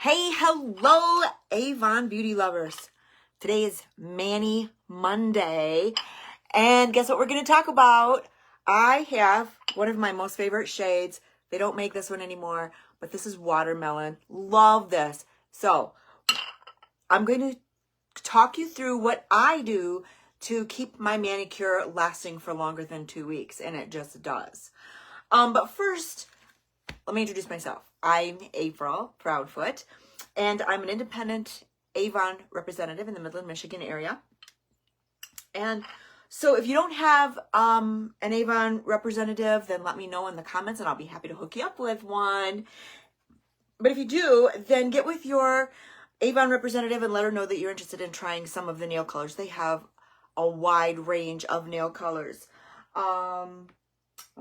Hey, hello, Avon beauty lovers. Today is Mani Monday, and guess what we're going to talk about? I have one of my most favorite shades. They don't make this one anymore, but this is watermelon. Love this. So I'm going to talk you through what I do to keep my manicure lasting for longer than 2 weeks, and it just does. But first, let me introduce myself. I'm April Proudfoot, and I'm an independent Avon representative in the Midland, Michigan area. And so if you don't have an Avon representative, then let me know in the comments and I'll be happy to hook you up with one. But if you do, then get with your Avon representative and let her know that you're interested in trying some of the nail colors. They have a wide range of nail colors. Let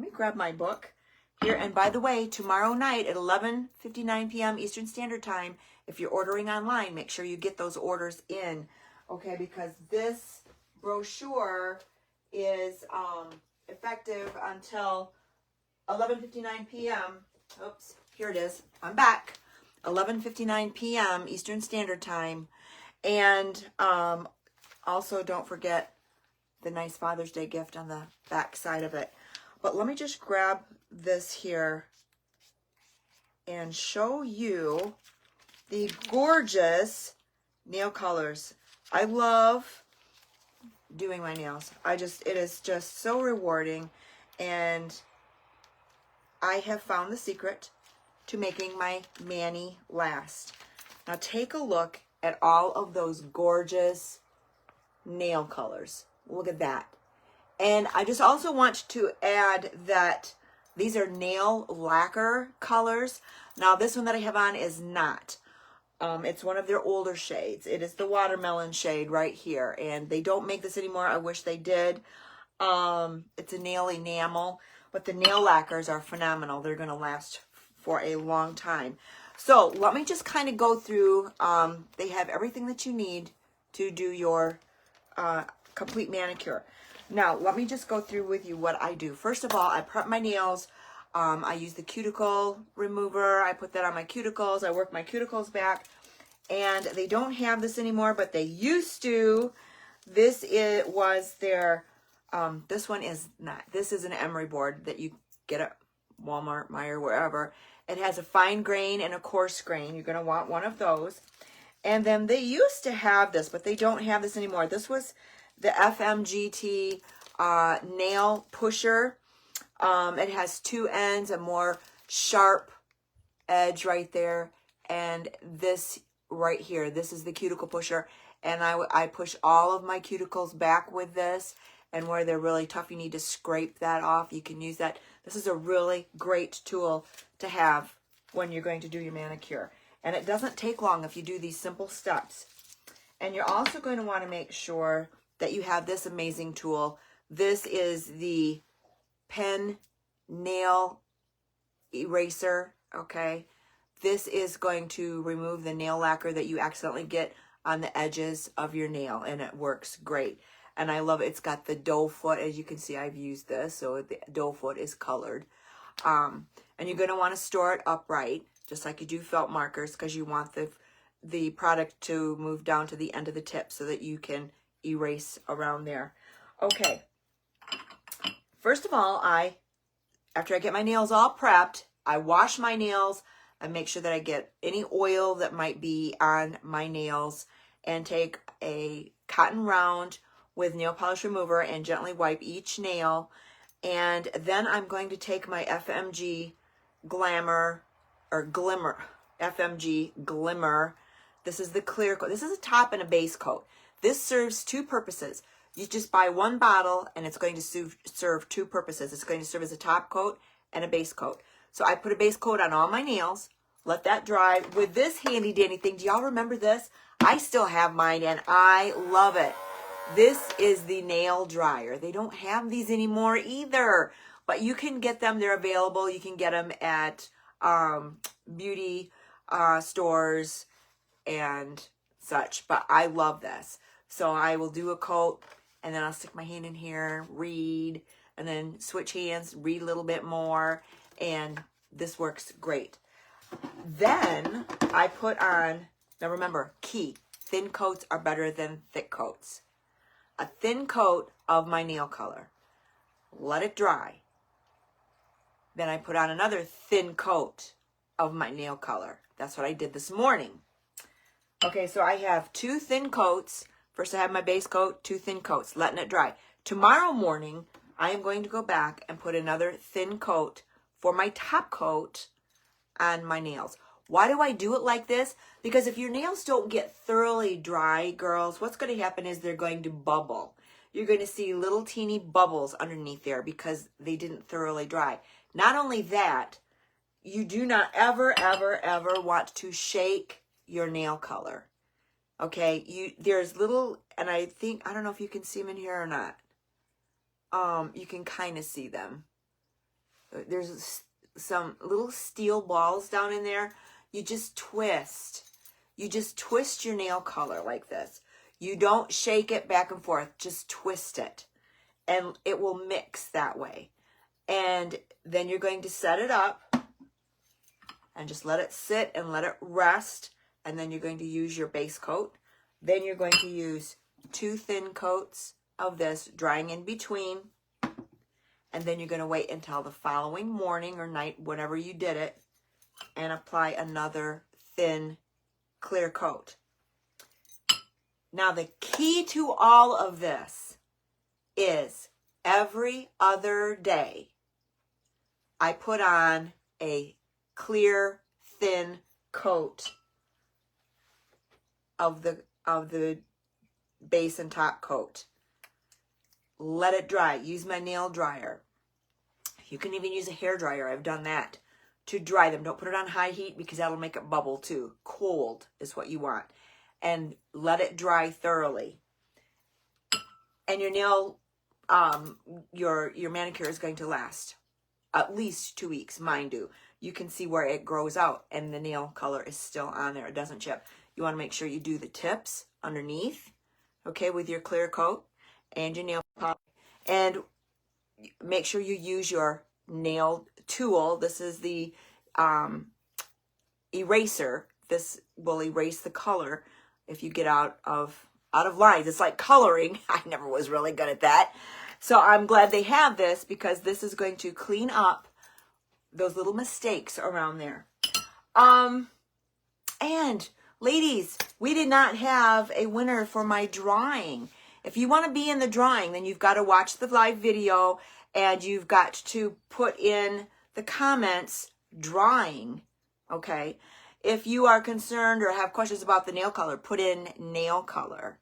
me grab my book here. And by the way, tomorrow night at 11:59 p.m. Eastern Standard Time, if you're ordering online, make sure you get those orders in, okay? Because this brochure is effective until 11:59 p.m. Oops, here it is. I'm back. 11:59 p.m. Eastern Standard Time. And also don't forget the nice Father's Day gift on the back side of it. But let me just grab this here and show you the gorgeous nail colors. I love doing my nails. It is just so rewarding, and I have found the secret to making my mani last. Now take a look at all of those gorgeous nail colors. Look at that. And I just also want to add that these are nail lacquer colors. Now this one that I have on is not. It's one of their older shades. It is the watermelon shade right here. And they don't make this anymore. I wish they did. It's a nail enamel. But the nail lacquers are phenomenal. They're going to last for a long time. So let me just kind of go through. They have everything that you need to do your complete manicure. Now, let me just go through with you what I do. First of all, I prep my nails. I use the cuticle remover. I put that on my cuticles. I work my cuticles back. And they don't have this anymore, but they used to. This was their, this one is not. This is an emery board that you get at Walmart, Meijer, wherever. It has a fine grain and a coarse grain. You're going to want one of those. And then they used to have this, but they don't have this anymore. This was the FMGT nail pusher. It has two ends, a more sharp edge right there, and this right here, this is the cuticle pusher. And I push all of my cuticles back with this, and where they're really tough, you need to scrape that off. You can use that. This is a really great tool to have when you're going to do your manicure. And it doesn't take long if you do these simple steps. And you're also going to want to make sure that you have this amazing tool. This is the pen nail eraser, okay? This is going to remove the nail lacquer that you accidentally get on the edges of your nail, and it works great. And I love it. It's got the doe foot. As you can see, I've used this, so the doe foot is colored. And you're going to want to store it upright, just like you do felt markers, because you want the product to move down to the end of the tip so that you can erase around there. Okay. First of all, after I get my nails all prepped, I wash my nails. I make sure that I get any oil that might be on my nails, and take a cotton round with nail polish remover and gently wipe each nail. And then I'm going to take my FMG Glimmer. FMG Glimmer. This is the clear coat. This is a top and a base coat. This serves two purposes. You just buy one bottle and it's going to serve two purposes. It's going to serve as a top coat and a base coat. So I put a base coat on all my nails, let that dry with this handy dandy thing. Do y'all remember this? I still have mine and I love it. This is the nail dryer. They don't have these anymore either, but you can get them. They're available. You can get them at beauty stores and such, but I love this. So I will do a coat, and then I'll stick my hand in here, read, and then switch hands, read a little bit more, and this works great. Then I put on, now remember, key, thin coats are better than thick coats. A thin coat of my nail color. Let it dry. Then I put on another thin coat of my nail color. That's what I did this morning. Okay, so I have 2 thin coats. First I have my base coat, 2 thin coats, letting it dry. Tomorrow morning, I am going to go back and put another thin coat for my top coat on my nails. Why do I do it like this? Because if your nails don't get thoroughly dry, girls, what's going to happen is they're going to bubble. You're going to see little teeny bubbles underneath there because they didn't thoroughly dry. Not only that, you do not ever, ever, ever want to shake your nail color. Okay, there's little, and I don't know if you can see them in here or not. You can kind of see them. There's some little steel balls down in there. You just twist. You just twist your nail color like this. You don't shake it back and forth. Just twist it. And it will mix that way. And then you're going to set it up and just let it sit and let it rest. And then you're going to use your base coat. Then you're going to use 2 thin coats of this, drying in between. And then you're going to wait until the following morning or night, whenever you did it, and apply another thin, clear coat. Now, the key to all of this is every other day, I put on a clear, thin coat of the base and top coat. Let it dry. Use my nail dryer. You can even use a hair dryer. I've done that to dry them. Don't put it on high heat because that'll make it bubble too. Cold is what you want. And let it dry thoroughly. And your nail, your manicure is going to last at least 2 weeks. Mine do. You can see where it grows out and the nail color is still on there. It doesn't chip. You want to make sure you do the tips underneath, okay, with your clear coat and your nail polish. And make sure you use your nail tool. This is the eraser. This will erase the color if you get out of lines. It's like coloring. I never was really good at that. So I'm glad they have this because this is going to clean up those little mistakes around there. And ladies, we did not have a winner for my drawing. If you want to be in the drawing, then you've got to watch the live video and you've got to put in the comments drawing, okay? If you are concerned or have questions about the nail color, put in nail color.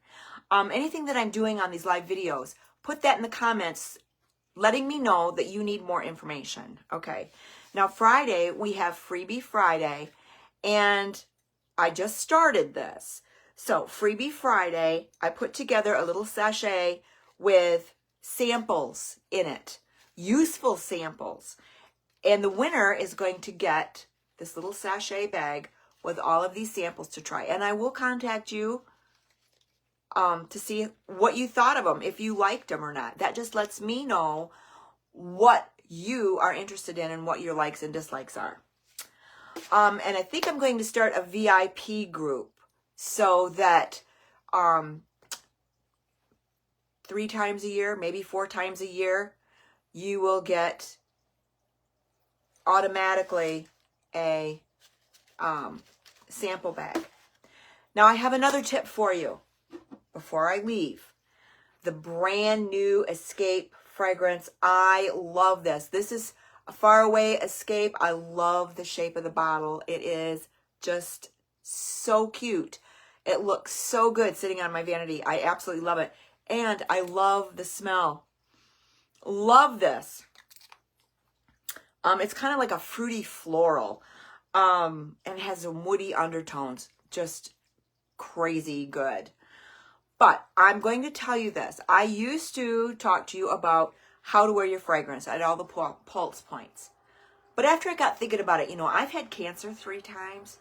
Anything that I'm doing on these live videos, put that in the comments, letting me know that you need more information, okay? Now, Friday, we have Freebie Friday, and I just started this. So, Freebie Friday, I put together a little sachet with samples in it, useful samples. And the winner is going to get this little sachet bag with all of these samples to try. And I will contact you to see what you thought of them, if you liked them or not. That just lets me know what you are interested in and what your likes and dislikes are. And I think I'm going to start a VIP group so that 3 times a year, maybe 4 times a year, you will get automatically a sample bag. Now I have another tip for you before I leave. The brand new Escape fragrance. I love this. This is a Faraway Escape. I love the shape of the bottle. It is just so cute. It looks so good sitting on my vanity. I absolutely love it. And I love the smell. Love this. It's kind of like a fruity floral. And it has some woody undertones. Just crazy good. But I'm going to tell you this. I used to talk to you about how to wear your fragrance at all the pulse points. But after I got thinking about it, I've had cancer 3 times.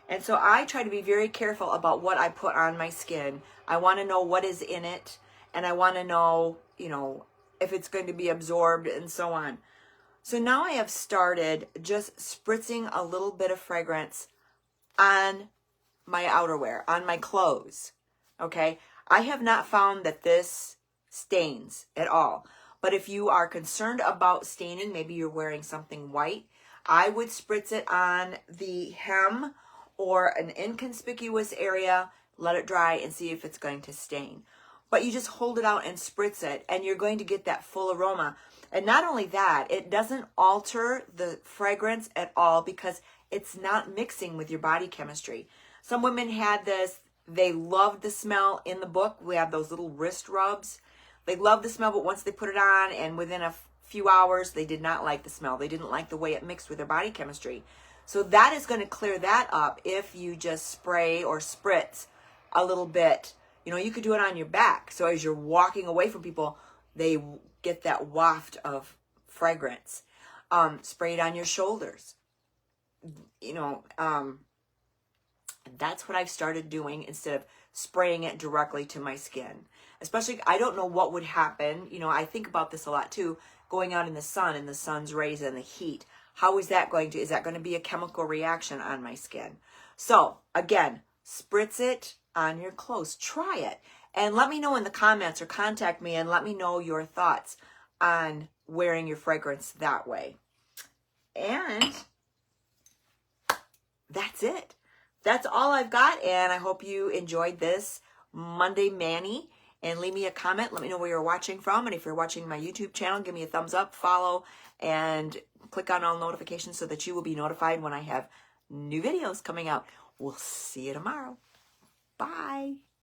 And so I try to be very careful about what I put on my skin. I want to know what is in it. And I want to know, if it's going to be absorbed and so on. So now I have started just spritzing a little bit of fragrance on my outerwear, on my clothes. Okay? I have not found that this stains at all. But if you are concerned about staining, maybe you're wearing something white, I would spritz it on the hem or an inconspicuous area, let it dry and see if it's going to stain. But you just hold it out and spritz it, and you're going to get that full aroma. And not only that, it doesn't alter the fragrance at all because it's not mixing with your body chemistry. Some women had this, they loved the smell in the book. We have those little wrist rubs. They loved the smell, but once they put it on and within a few hours, they did not like the smell. They didn't like the way it mixed with their body chemistry. So that is going to clear that up if you just spray or spritz a little bit. You know, you could do it on your back. So as you're walking away from people, they get that waft of fragrance. Spray it on your shoulders. You know, that's what I've started doing instead of spraying it directly to my skin. Especially, I don't know what would happen. You know, I think about this a lot too, going out in the sun and the sun's rays and the heat. How is that going to, is that going to be a chemical reaction on my skin? So again, spritz it on your clothes. Try it. And let me know in the comments or contact me and let me know your thoughts on wearing your fragrance that way. And that's it. That's all I've got, and I hope you enjoyed this Monday Mani. And leave me a comment. Let me know where you're watching from. And if you're watching my YouTube channel, give me a thumbs up, follow, and click on all notifications so that you will be notified when I have new videos coming out. We'll see you tomorrow. Bye.